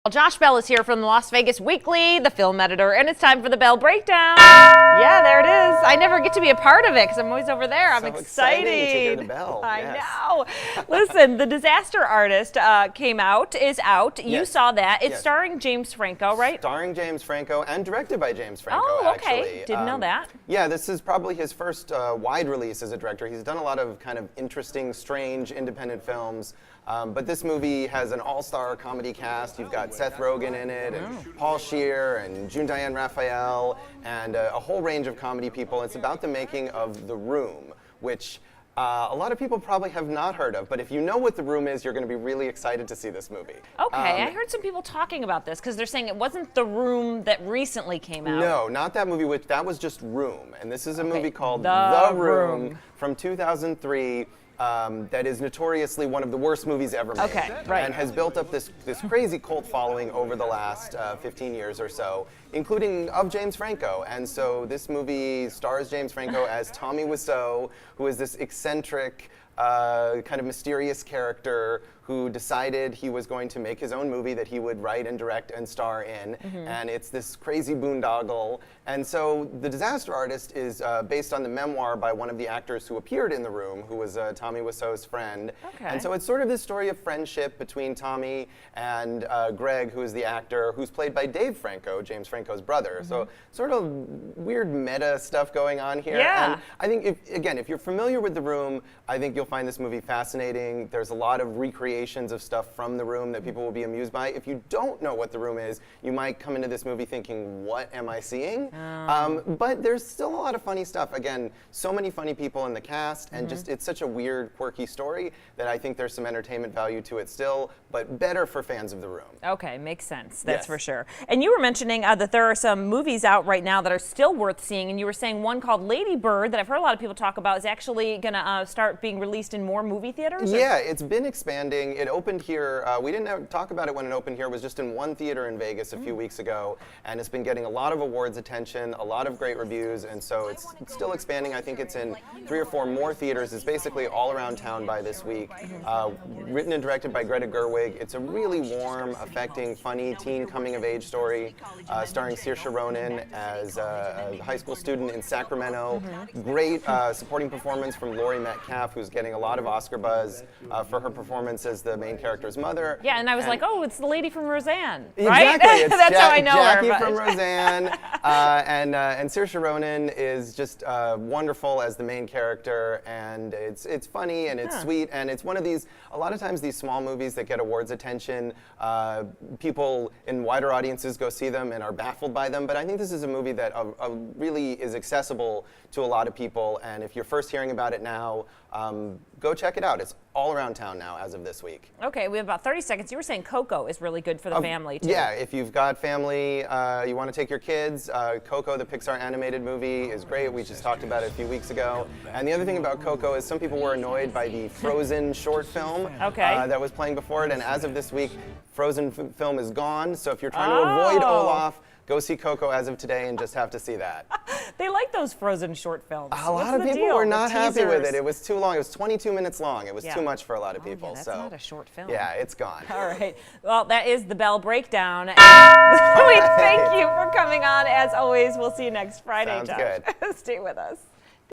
Well, Josh Bell is here from the Las Vegas Weekly, the film editor, and it's time for the Bell Breakdown. Yeah, there it is. I never get to be a part of it because I'm always over there. I'm excited. To hear the bell. I Yes. know. Listen, The Disaster Artist is out. You Yes. saw that. It's Yes. starring James Franco, right? Starring James Franco and directed by James Franco, Oh, okay. actually. Didn't know that. Yeah, this is probably his first wide release as a director. He's done a lot of kind of interesting, strange, independent films. But this movie has an all-star comedy cast. You've got Seth Rogen in it, and Paul Scheer, and June Diane Raphael, and a whole range of comedy people. It's about the making of The Room, which a lot of people probably have not heard of. But if you know what The Room is, you're going to be really excited to see this movie. Okay, I heard some people talking about this because they're saying it wasn't The Room that recently came out. No, not that movie. That was just Room. And this is a movie called The The Room. Room from 2003. That is notoriously one of the worst movies ever made. Okay, right. And has built up this crazy cult following over the last 15 years or so, including of James Franco. And so this movie stars James Franco as Tommy Wiseau, who is this eccentric, kind of mysterious character who decided he was going to make his own movie that he would write and direct and star in. And it's this crazy boondoggle. And so The Disaster Artist is based on the memoir by one of the actors who appeared in The Room, who was Tommy Wiseau's friend. Okay. And so it's sort of this story of friendship between Tommy and Greg, who is the actor, who's played by Dave Franco, James Franco's brother. So sort of weird meta stuff going on here. Yeah. And I think, if you're familiar with The Room, I think you'll find this movie fascinating. There's a lot of recreations of stuff from The Room that people will be amused by. If you don't know what The Room is, you might come into this movie thinking, what am I seeing? But there's still a lot of funny stuff. Again, so many funny people in the cast, and just it's such a weird, quirky story that I think there's some entertainment value to it still, but better for fans of The Room. Okay, makes sense. That's Yes. for sure. And you were mentioning that there are some movies out right now that are still worth seeing, and you were saying one called Lady Bird that I've heard a lot of people talk about is actually going to start being released in more movie theaters? Yeah, it's been expanding. It opened here, we didn't talk about it when it opened here, it was just in one theater in Vegas a few weeks ago, and it's been getting a lot of awards attention, a lot of great reviews, and so it's still expanding. I think it's in 3 or 4 more theaters. It's basically all around town by this week. Written and directed by Greta Gerwig. It's a really warm, affecting, funny teen coming-of-age story, starring Saoirse Ronan as a high school student in Sacramento. Great supporting performance from Laurie Metcalf, who's getting a lot of Oscar buzz for her performance as the main character's mother. Yeah, and I was like, oh, it's the lady from Roseanne, right? Exactly. It's That's how I know Jackie her. from Roseanne. And Saoirse Ronan is just wonderful as the main character, and it's funny and it's sweet, and it's one of these, a lot of times these small movies that get awards attention, people in wider audiences go see them and are baffled by them, but I think this is a movie that really is accessible to a lot of people, and if you're first hearing about it now, go check it out. It's all around town now as of this week. Okay, we have about 30 seconds. You were saying Coco is really good for the family, too. Yeah, if you've got family, you want to take your kids, Coco, the Pixar animated movie, is great. We just talked about it a few weeks ago. And the other thing about Coco is some people were annoyed by the Frozen short film that was playing before it, and as of this week, Frozen film is gone, so if you're trying to avoid Olaf, go see Coco as of today and just have to see that. They like those Frozen short films. A lot of people were not happy with it. It was too long. It was 22 minutes long. It was too much for a lot of people. Yeah, that's so not a short film. Yeah, it's gone. All right. Well, that is the Bell Breakdown. We thank you for coming on. As always, we'll see you next Friday, Sounds Josh. good. Stay with us.